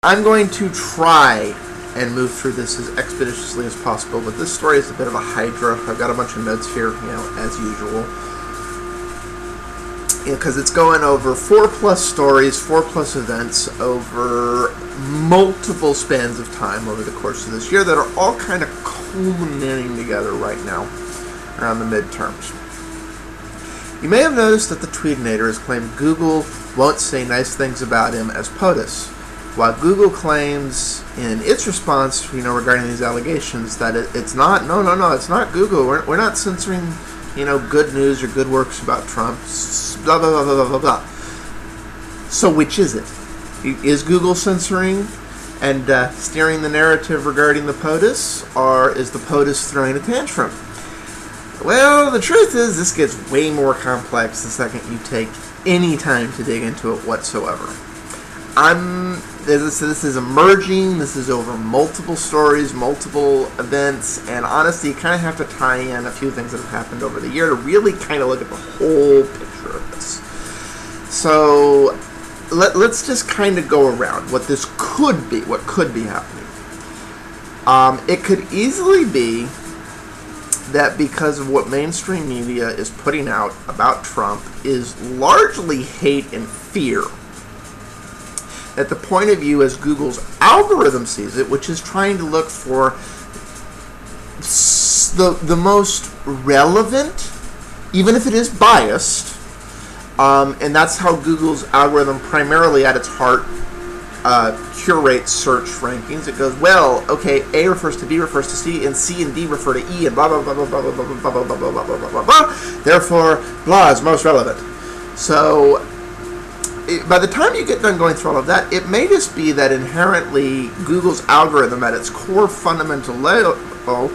I'm going to try and move through this as expeditiously as possible, but this story is a bit of a hydra. I've got a bunch of notes here, as usual. Because it's going over 4+ stories, 4+ events over multiple spans of time over the course of this year that are all kind of culminating together right now around the midterms. You may have noticed that the tweetinator has claimed Google won't say nice things about him as POTUS, while Google claims in its response, regarding these allegations that it's not, no, it's not Google. We're not censoring, good news or good works about Trump, blah, blah, blah, blah, blah, blah. So which is it? Is Google censoring and steering the narrative regarding the POTUS, or is the POTUS throwing a tantrum? Well, the truth is this gets way more complex the second you take any time to dig into it whatsoever. This is emerging, this is over multiple stories, multiple events, and honestly, you kind of have to tie in a few things that have happened over the year to really kind of look at the whole picture of this. So, let's just kind of go around what this could be, what could be happening. It could easily be that because of what mainstream media is putting out about Trump is largely hate and fear, that the point of view as Google's algorithm sees it, which is trying to look for the most relevant, even if it is biased, and that's how Google's algorithm primarily at its heart curates search rankings. It goes, well, okay, A refers to B refers to C, and C and D refer to E, and blah, blah, blah, blah, blah, blah, blah, blah, blah, blah, blah, blah, blah, blah, blah. Therefore, blah is most relevant. So, by the time you get done going through all of that, it may just be that inherently Google's algorithm at its core fundamental level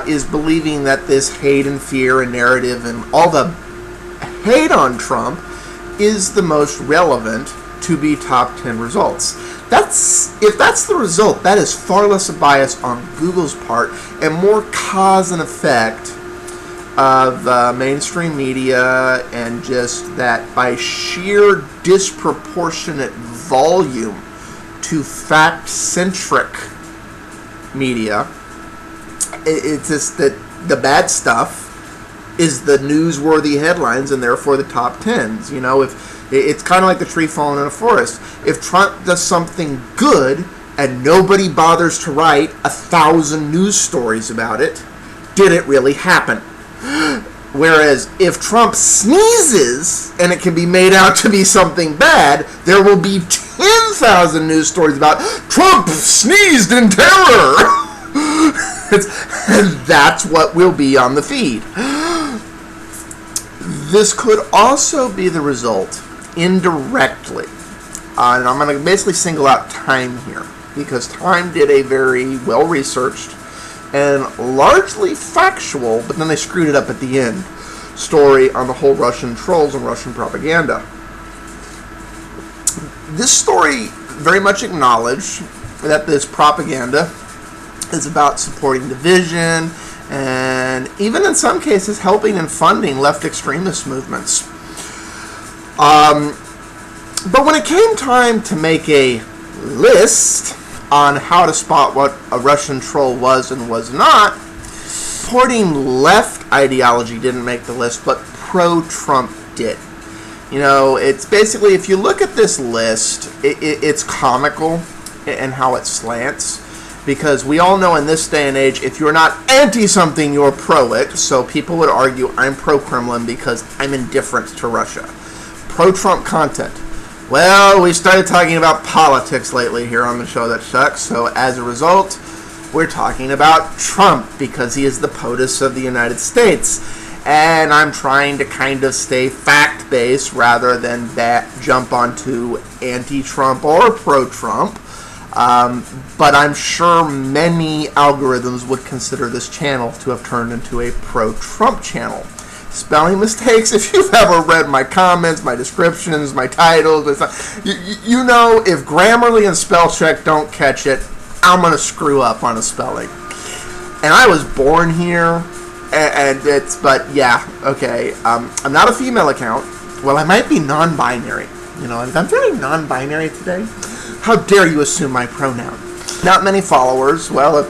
is believing that this hate and fear and narrative and all the hate on Trump is the most relevant to be top 10 results. If that's the result, that is far less a bias on Google's part and more cause and effect of mainstream media, and just that by sheer disproportionate volume to fact-centric media, it's just that the bad stuff is the newsworthy headlines and therefore the top 10s. If it's kind of like the tree falling in a forest. If Trump does something good and nobody bothers to write 1,000 news stories about it, did it really happen? Whereas if Trump sneezes and it can be made out to be something bad, there will be 10,000 news stories about Trump sneezed in terror. And that's what will be on the feed. This could also be the result, indirectly, and I'm going to basically single out Time here, because Time did a very well-researched and largely factual, but then they screwed it up at the end, story on the whole Russian trolls and Russian propaganda. This story very much acknowledged that this propaganda is about supporting division and even in some cases helping and funding left extremist movements. But when it came time to make a list on how to spot what a Russian troll was and was not, supporting left ideology didn't make the list, but pro-Trump did. It's basically, if you look at this list, it's comical in how it slants, because we all know in this day and age, if you're not anti-something, you're pro-it. So people would argue I'm pro-Kremlin because I'm indifferent to Russia. Pro-Trump content. Well, we started talking about politics lately here on the show that sucks, so as a result, we're talking about Trump because he is the POTUS of the United States. And I'm trying to kind of stay fact-based rather than jump onto anti-Trump or pro-Trump. But I'm sure many algorithms would consider this channel to have turned into a pro-Trump channel. Spelling mistakes, if you've ever read my comments, my descriptions, my titles, you know if Grammarly and spell-check don't catch it, I'm going to screw up on a spelling. And I was born here, but yeah, okay, I'm not a female account. Well, I might be non-binary. I'm very non-binary today. How dare you assume my pronoun? Not many followers. Well,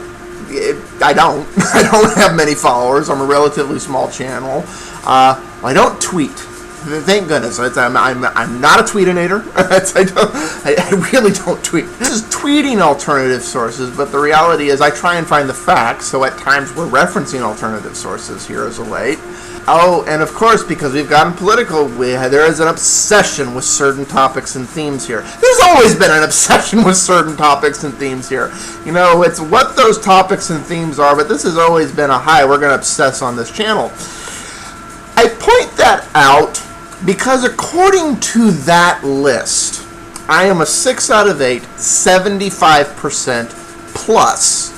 I don't. I don't have many followers. I'm a relatively small channel. I don't tweet. Thank goodness. I'm not a tweetinator. I really don't tweet. This is tweeting alternative sources, but the reality is I try and find the facts, so at times we're referencing alternative sources here as of late. Oh, and of course, because we've gotten political, there is an obsession with certain topics and themes here. There's always been an obsession with certain topics and themes here. You know, it's what those topics and themes are, but this has always been a we're going to obsess on this channel. I point that out because according to that list, I am a 6 out of 8, 75% plus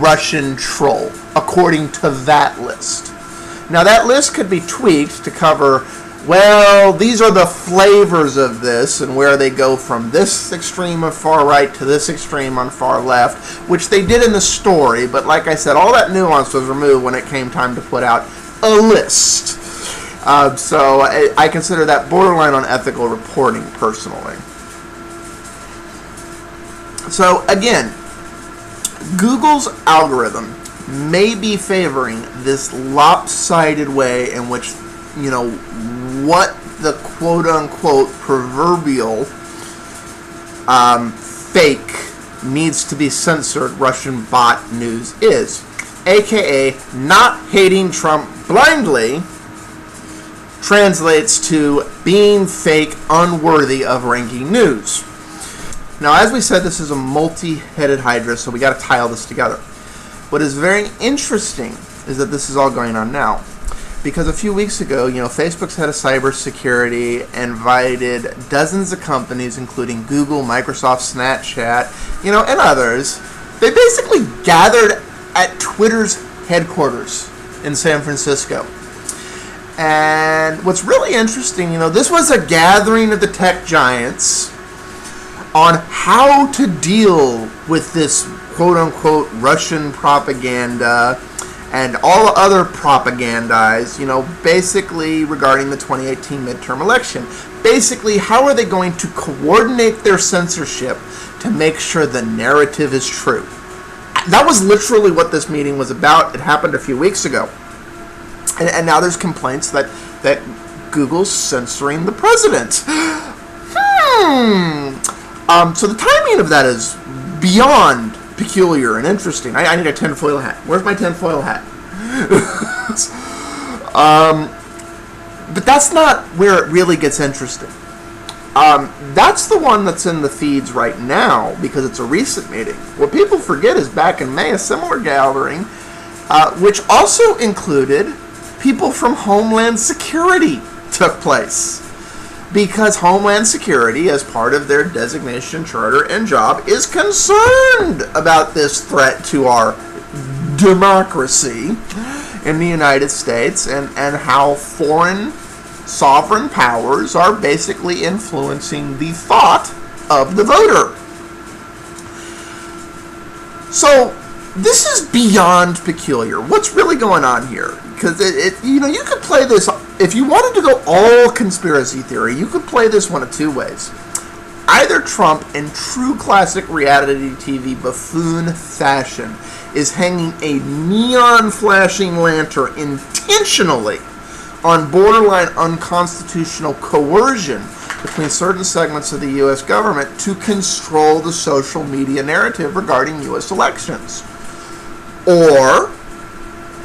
Russian troll, according to that list. Now, that list could be tweaked to cover, well, these are the flavors of this and where they go from this extreme of far right to this extreme on far left, which they did in the story, but like I said, all that nuance was removed when it came time to put out a list. So I consider that borderline unethical reporting, personally. So, again, Google's algorithm may be favoring this lopsided way in which, you know, what the quote-unquote proverbial fake needs to be censored Russian bot news is, aka not hating Trump blindly translates to being fake, unworthy of ranking news. Now, as we said, this is a multi-headed hydra, so we got to tie all this together. What is very interesting is that this is all going on now, because a few weeks ago, you know, Facebook's head of cybersecurity invited dozens of companies, including Google, Microsoft, Snapchat, you know, and others. They basically gathered at Twitter's headquarters in San Francisco. And what's really interesting, you know, this was a gathering of the tech giants on how to deal with this quote-unquote Russian propaganda and all other propagandize, you know, basically regarding the 2018 midterm election. Basically, how are they going to coordinate their censorship to make sure the narrative is true? That was literally what this meeting was about. It happened a few weeks ago. And now there's complaints that Google's censoring the president. So the timing of that is beyond peculiar and interesting. I need a tinfoil hat. Where's my tinfoil hat? But that's not where it really gets interesting. That's the one that's in the feeds right now because it's a recent meeting. What people forget is back in May, a similar gathering, which also included people from Homeland Security, took place. Because Homeland Security, as part of their designation, charter, and job, is concerned about this threat to our democracy in the United States and how foreign sovereign powers are basically influencing the thought of the voter. So this is beyond peculiar. What's really going on here? Because you know, you could play this, if you wanted to go all conspiracy theory, you could play this one of two ways. Either Trump, in true classic reality TV buffoon fashion, is hanging a neon flashing lantern intentionally on borderline unconstitutional coercion between certain segments of the U.S. government to control the social media narrative regarding U.S. elections. Or,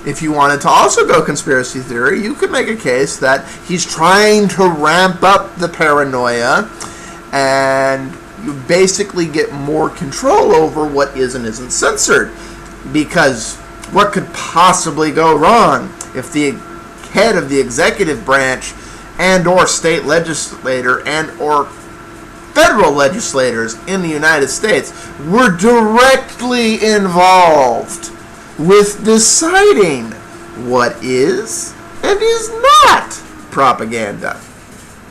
if you wanted to also go conspiracy theory, you could make a case that he's trying to ramp up the paranoia and you basically get more control over what is and isn't censored. Because what could possibly go wrong if the head of the executive branch and or state legislator and or federal legislators in the United States were directly involved with deciding what is and is not propaganda?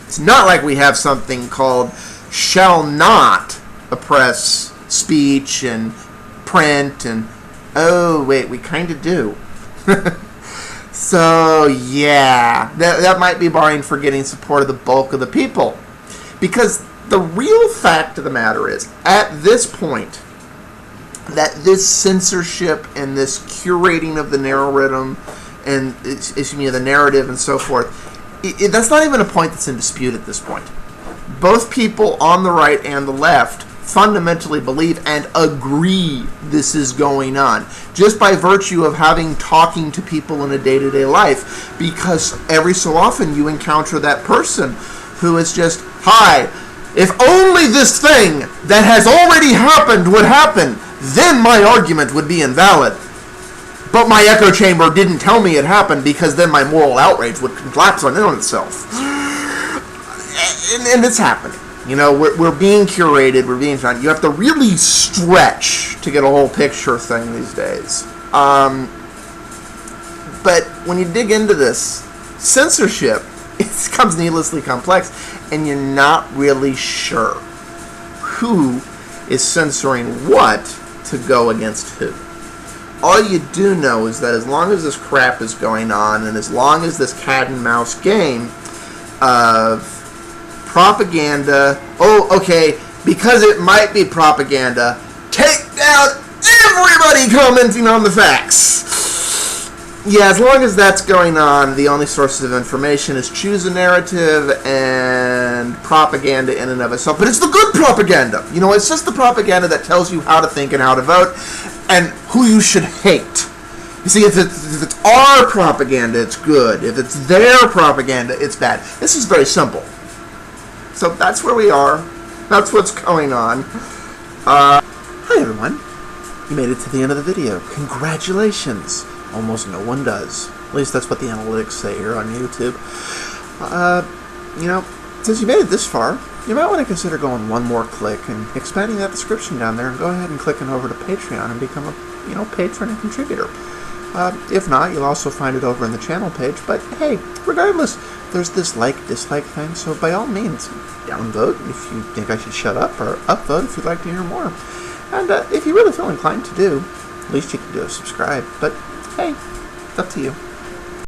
It's not like we have something called shall not oppress speech and print and oh wait, we kind of do. So yeah, that might be barring for getting support of the bulk of the people, because The real fact of the matter is, at this point, that this censorship and this curating of the narrative and the narrative and so forth, that's not even a point that's in dispute at this point. Both people on the right and the left fundamentally believe and agree this is going on, just by virtue of talking to people in a day-to-day life, because every so often you encounter that person who is just, hi, if only this thing that has already happened would happen, then my argument would be invalid. But my echo chamber didn't tell me it happened, because then my moral outrage would collapse on itself. And it's happening. You know, we're being curated, we're being found. You have to really stretch to get a whole picture thing these days. But when you dig into this, censorship, it becomes needlessly complex, and you're not really sure who is censoring what to go against who. All you do know is that as long as this crap is going on, and as long as this cat and mouse game of propaganda, because it might be propaganda, take down everybody commenting on the facts. Yeah, as long as that's going on, the only sources of information is choose a narrative and propaganda in and of itself. But it's the good propaganda. You know, it's just the propaganda that tells you how to think and how to vote and who you should hate. You see, if it's our propaganda, it's good. If it's their propaganda, it's bad. This is very simple. So that's where we are. That's what's going on. Hi, everyone. You made it to the end of the video. Congratulations. Almost no one does. At least that's what the analytics say here on YouTube. Since you made it this far, you might want to consider going one more click and expanding that description down there, and go ahead and clicking over to Patreon and become a patron and contributor. If not, you'll also find it over in the channel page. But hey, regardless, there's this like-dislike thing, so by all means, downvote if you think I should shut up, or upvote if you'd like to hear more. And if you really feel inclined to do, at least you can do a subscribe. But hey, it's up to you.